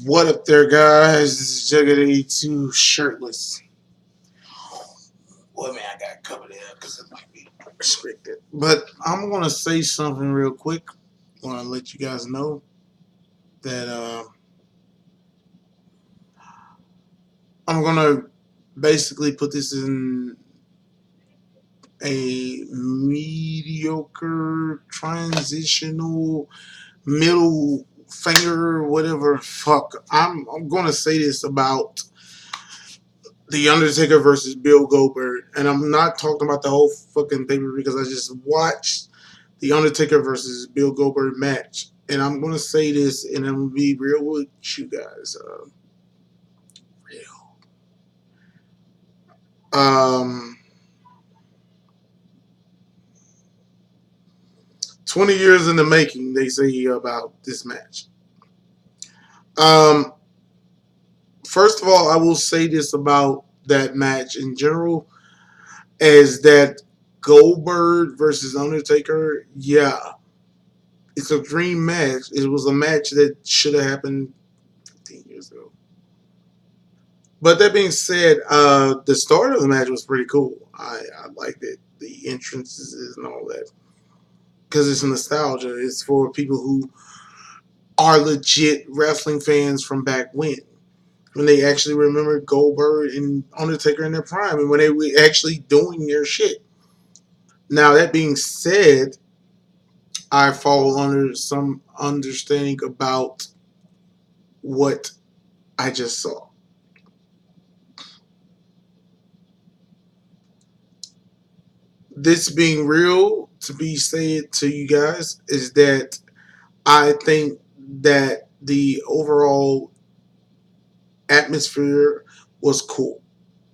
What up there, guys? This is Jugger82 shirtless. Well, man, I got covered there because it might be restricted. But I'm going to say something real quick. I want to let you guys know that I'm going to basically put this in a mediocre, transitional, middle finger, whatever. Fuck. I'm going to say this about The Undertaker versus Bill Goldberg, and I'm not talking about the whole fucking paper because I just watched The Undertaker versus Bill Goldberg match, and I'm gonna say this, and I'm gonna be real with you guys. Real. Um, 20 years in the making, they say about this match. Um, First of all, I will say this about that match in general, is that Goldberg versus Undertaker, yeah, it's a dream match. It was a match that should have happened 15 years ago. But that being said, the start of the match was pretty cool. I liked it. The entrances and all that. Because it's nostalgia. It's for people who are legit wrestling fans from back when they actually remember Goldberg and Undertaker in their prime and when they were actually doing their shit. Now, that being said, I fall under some understanding about what I just saw. This being real, to be said to you guys, is that I think that the overall atmosphere was cool.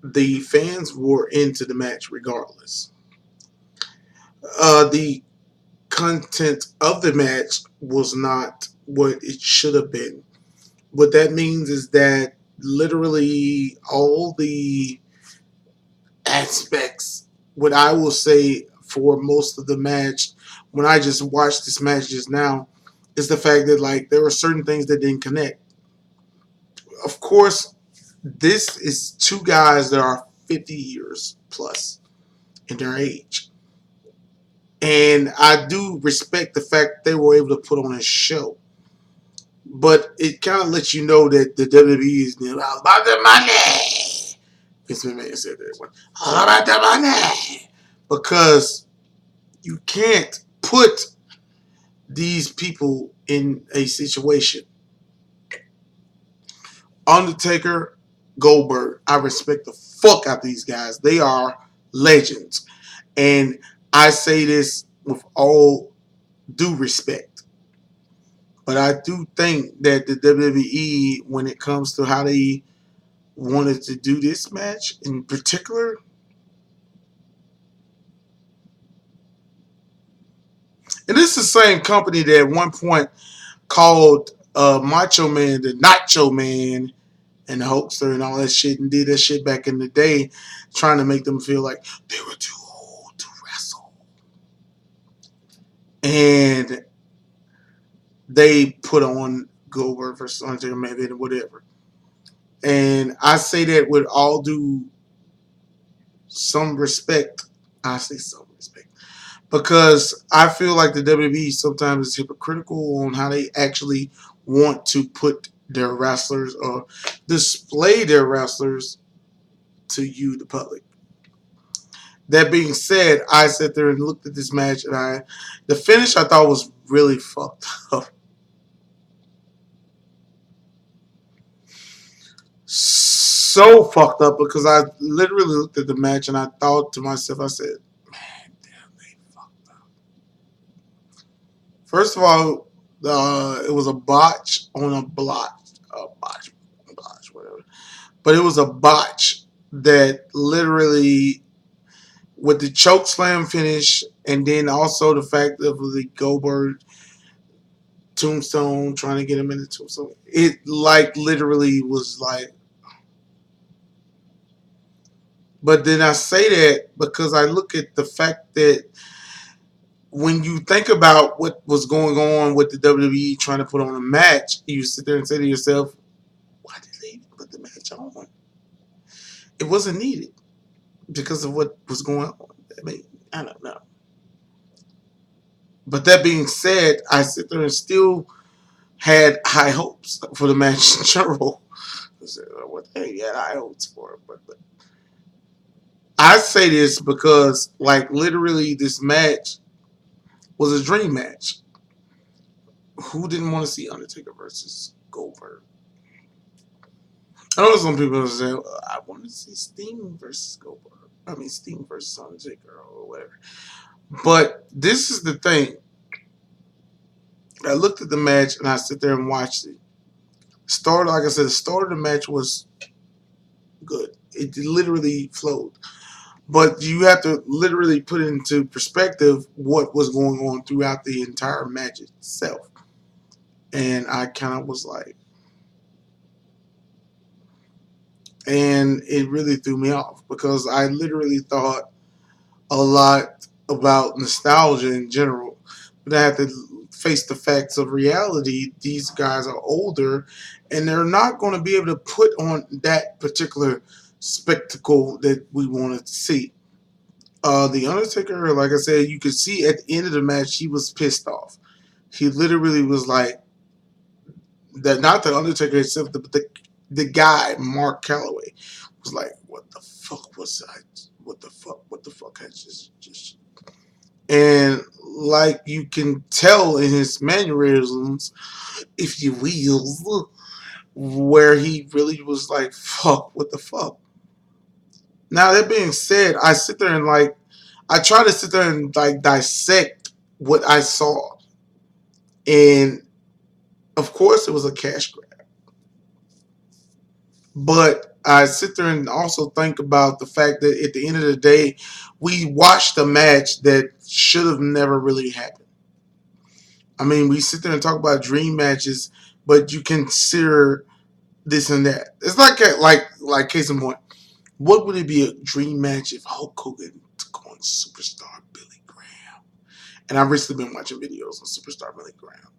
The fans were into the match regardless. The content of the match was not what it should have been. What that means is that literally all the aspects, what I will say for most of the match, when I just watched this match just now, is the fact that like there were certain things that didn't connect. Of course, this is two guys that are 50 years plus in their age. And I do respect the fact they were able to put on a show. But it kind of lets you know that the WWE is all about the money. Vince McMahon said that one. All about the money. Because you can't put these people in a situation. Undertaker, Goldberg, I respect the fuck out of these guys. They are legends. And I say this with all due respect. But I do think that the WWE, when it comes to how they wanted to do this match in particular, and this is the same company that at one point called Macho Man the Nacho Man and the Hulkster and all that shit and did that shit back in the day, trying to make them feel like they were too old to wrestle. And they put on Goldberg versus Undertaker, maybe whatever. And I say that with all due some respect. I say some respect. Because I feel like the WWE sometimes is hypocritical on how they actually want to put their wrestlers or display their wrestlers to you, the public. That being said, I sat there and looked at this match, and the finish I thought was really fucked up. So fucked up because I literally looked at the match and I thought to myself, I said, man, damn, they fucked up. First of all, it was a botch on a botch, whatever. But it was a botch that literally, with the choke slam finish, and then also the fact of the Goldberg tombstone, trying to get him in the tombstone, it like literally was like. But then I say that because I look at the fact that when you think about what was going on with the WWE trying to put on a match, you sit there and say to yourself, put the match on. It wasn't needed because of what was going on. I mean, I don't know. But that being said, I sit there and still had high hopes for the match in general. I said, what the heck, you had high hopes for it? But I say this because, like, literally, this match was a dream match. Who didn't want to see Undertaker versus Goldberg? I know some people say, I want to see Sting versus Goldberg. I mean, Sting versus Undertaker or whatever. But this is the thing. I looked at the match and I sit there and watched it. Like I said, the start of the match was good. It literally flowed. But you have to literally put into perspective what was going on throughout the entire match itself. And I kind of was like, and it really threw me off because I literally thought a lot about nostalgia in general. But I have to face the facts of reality. These guys are older and they're not going to be able to put on that particular spectacle that we wanted to see. The Undertaker, like I said, you could see at the end of the match, he was pissed off. He literally was like, that not the Undertaker himself, but the guy, Mark Calloway, was like, what the fuck was I? What the fuck? What the fuck? I just. And like you can tell in his mannerisms, if you will, where he really was like, fuck, what the fuck? Now, that being said, I sit there and like, I try to sit there and like dissect what I saw. And of course, it was a cash grab. But I sit there and also think about the fact that at the end of the day, we watched a match that should have never really happened. I mean, we sit there and talk about dream matches, but you consider this and that. It's like case in point. What would it be a dream match if Hulk Hogan took on Superstar Billy Graham? And I've recently been watching videos on Superstar Billy Graham.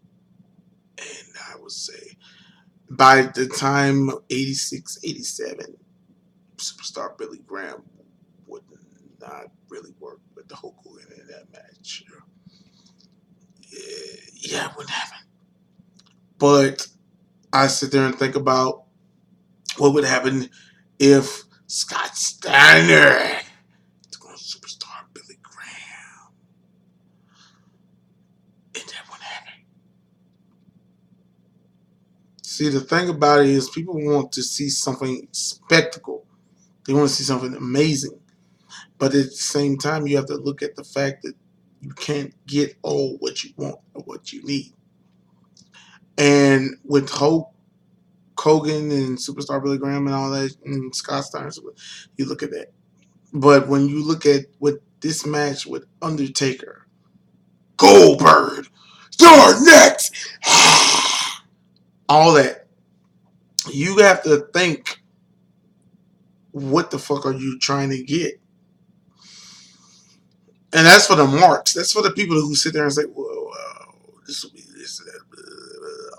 And I would say by the time 86, 87, Superstar Billy Graham would not really work with the Hulk Hogan in that match. Yeah, it wouldn't happen. But I sit there and think about what would happen if Scott Steiner took on Superstar Billy Graham. And that wouldn't happen. See, the thing about it is people want to see something spectacle. They want to see something amazing. But at the same time, you have to look at the fact that you can't get all what you want or what you need. And with Hulk Hogan and Superstar Billy Graham and all that, and Scott Steiner, you look at that. But when you look at what this match with Undertaker, Goldberg, you're next, all that, you have to think, what the fuck are you trying to get? And that's for the marks. That's for the people who sit there and say, "Whoa, this will be this, that,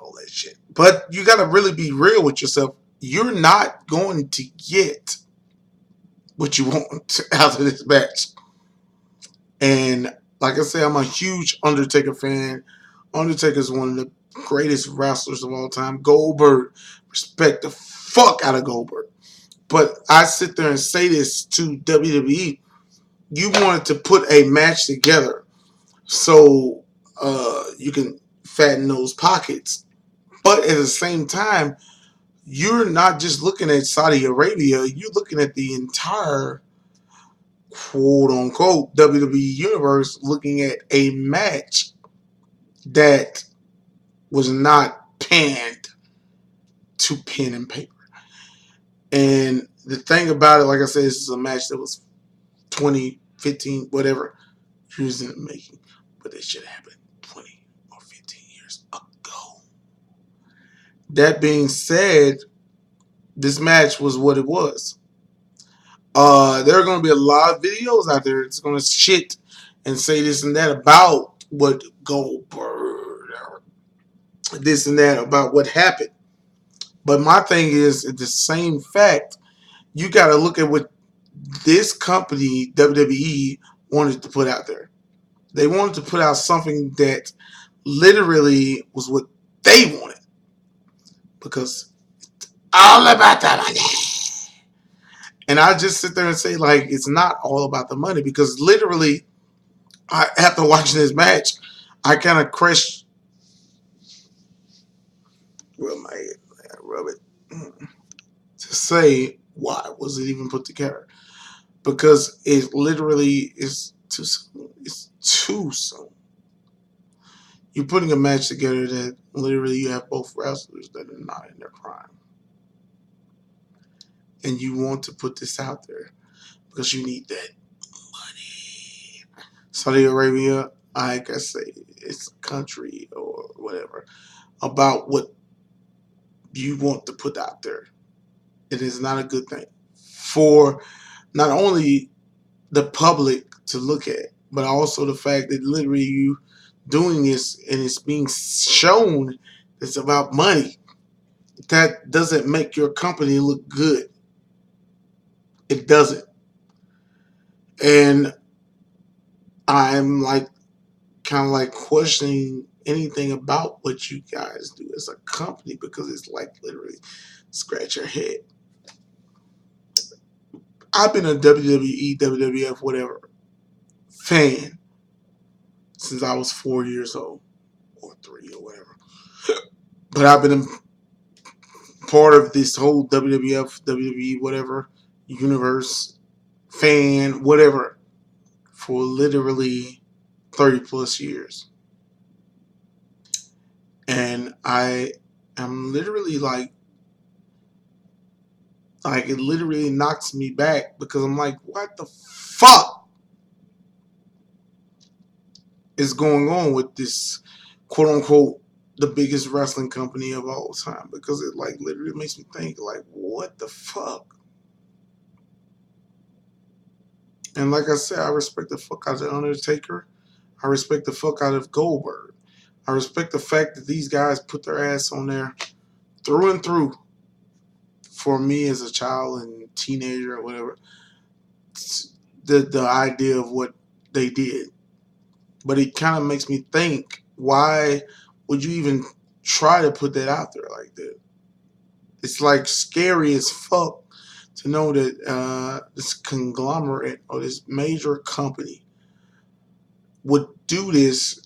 all that shit." But you got to really be real with yourself. You're not going to get what you want out of this match. And like I said, I'm a huge Undertaker fan. Undertaker is one of the greatest wrestlers of all time. Goldberg, respect the fuck out of Goldberg. But I sit there and say this to WWE. You wanted to put a match together so you can fatten those pockets. But at the same time, you're not just looking at Saudi Arabia. You're looking at the entire quote unquote WWE universe, looking at a match that was not panned to pen and paper. And the thing about it, like I said, this is a match that was 20, 15, whatever years in the making. But it should happen 20 or 15 years ago. That being said, this match was what it was. There are going to be a lot of videos out there that's going to shit and say this and that about what Goldberg, or this and that about what happened. But my thing is, the same fact, you got to look at what this company, WWE, wanted to put out there. They wanted to put out something that literally was what they wanted. Because all about the money. And I just sit there and say, like, it's not all about the money. Because literally, after watching this match, I kind of crushed. Rub my head, rub it. To say, why was it even put together? Because it literally is too soon. It's too soon. You're putting a match together that literally you have both wrestlers that are not in their prime. And you want to put this out there because you need that money. Saudi Arabia, I can say it's a country or whatever about what you want to put out there. It is not a good thing for not only the public to look at, but also the fact that literally you doing this and it's being shown it's about money. That doesn't make your company look good. It doesn't. And I'm like kind of like questioning anything about what you guys do as a company because it's like literally scratch your head. I've been a WWE, WWF, whatever fan since I was 4 years old or 3 or whatever. But I've been a part of this whole WWF, WWE, whatever universe, fan, whatever, for literally 30 plus years. And I am literally like it literally knocks me back because I'm like, what the fuck is going on with this quote unquote the biggest wrestling company of all time? Because it like literally makes me think like, what the fuck? And like I said, I respect the fuck out of Undertaker. I respect the fuck out of Goldberg. I respect the fact that these guys put their ass on there through and through for me as a child and teenager or whatever. The idea of what they did. But it kind of makes me think, why would you even try to put that out there like that? It's like scary as fuck to know that this conglomerate or this major company would do this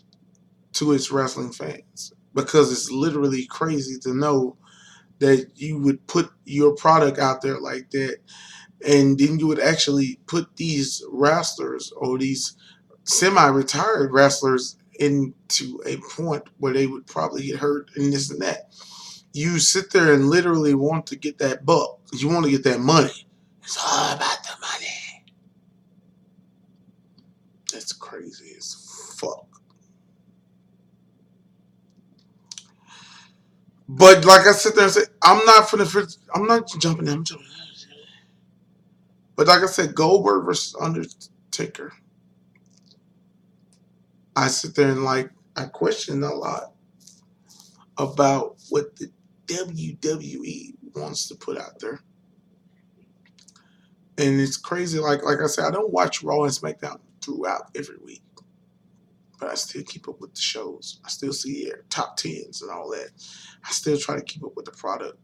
to its wrestling fans, because it's literally crazy to know that you would put your product out there like that, and then you would actually put these wrestlers or these semi-retired wrestlers into a point where they would probably get hurt and this and that. You sit there and literally want to get that buck. You want to get that money. It's all about the money. That's crazy as fuck. But like I sit there and say, I'm not jumping. I'm jumping. But like I said, Goldberg versus Undertaker. I sit there and like I question a lot about what the WWE wants to put out there. And it's crazy. Like I said, I don't watch Raw and SmackDown throughout every week, but I still keep up with the shows. I still see their top tens and all that. I still try to keep up with the product.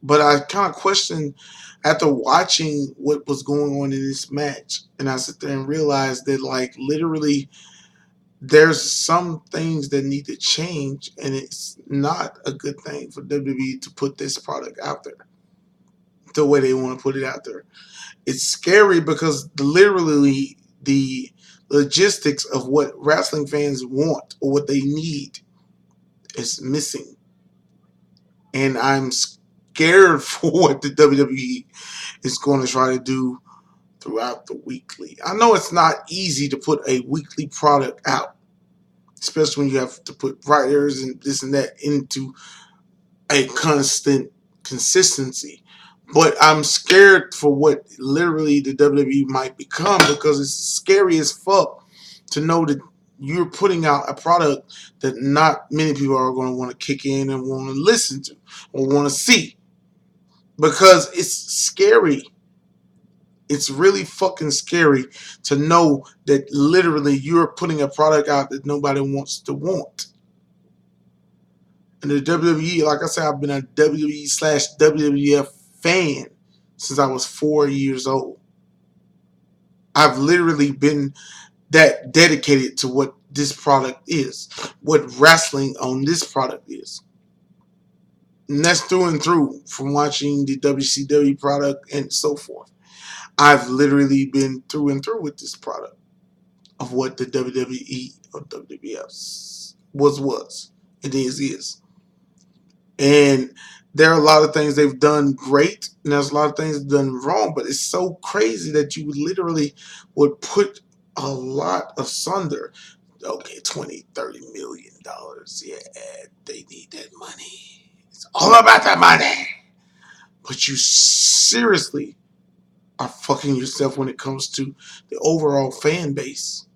But I kind of question after watching what was going on in this match, and I sit there and realize that like literally there's some things that need to change, and it's not a good thing for WWE to put this product out there the way they want to put it out there. It's scary because literally the logistics of what wrestling fans want or what they need is missing. And I'm scared for what the WWE is going to try to do throughout the weekly. I know it's not easy to put a weekly product out, especially when you have to put writers and this and that into a constant consistency. But I'm scared for what literally the WWE might become, because it's scary as fuck to know that you're putting out a product that not many people are going to want to kick in and want to listen to or want to see because it's scary. It's really fucking scary to know that literally you're putting a product out that nobody wants to want. And the WWE, like I said, I've been a WWE/WWF fan since I was 4 years old. I've literally been that dedicated to what this product is, what wrestling on this product is. And that's through and through from watching the WCW product and so forth. I've literally been through and through with this product of what the WWE or WWF was. It is. And there are a lot of things they've done great, and there's a lot of things done wrong, but it's so crazy that you literally would put a lot asunder. Okay, 20, $30 million. Yeah, they need that money. It's all about that money. But you seriously are fucking yourself when it comes to the overall fan base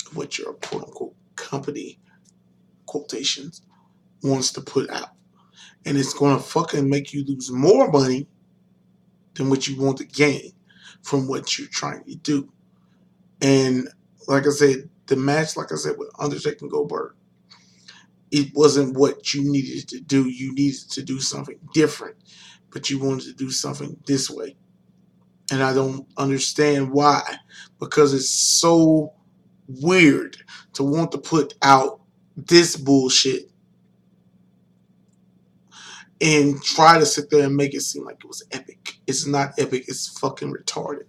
of what your quote unquote company quotations wants to put out. And it's gonna fucking make you lose more money than what you want to gain from what you're trying to do. And like I said, the match, like I said, with Undertaker and Goldberg, it wasn't what you needed to do. You needed to do something different, but you wanted to do something this way. And I don't understand why, because it's so weird to want to put out this bullshit and try to sit there and make it seem like it was epic. It's not epic. It's fucking retarded.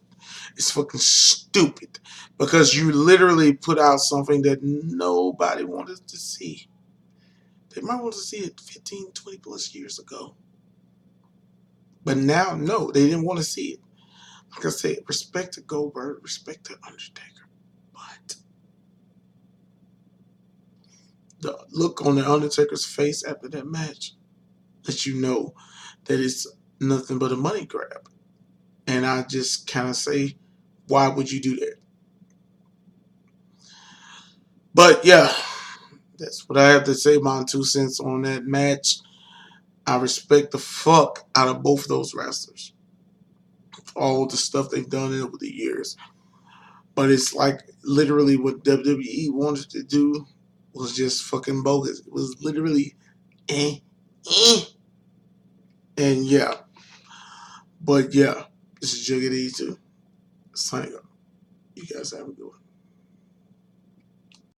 It's fucking stupid because you literally put out something that nobody wanted to see. They might want to see it 15, 20 plus years ago. But now, no, they didn't want to see it. Like I said, respect to Goldberg, respect to Undertaker. But the look on the Undertaker's face after that match lets you know that it's nothing but a money grab. And I just kind of say, why would you do that? But yeah, that's what I have to say. My 2 cents on that match. I respect the fuck out of both of those wrestlers. All the stuff they've done over the years. But it's like literally what WWE wanted to do was just fucking bogus. It was literally eh, eh. And yeah. But yeah, this is Juggy 2 signing up. You guys have a good one.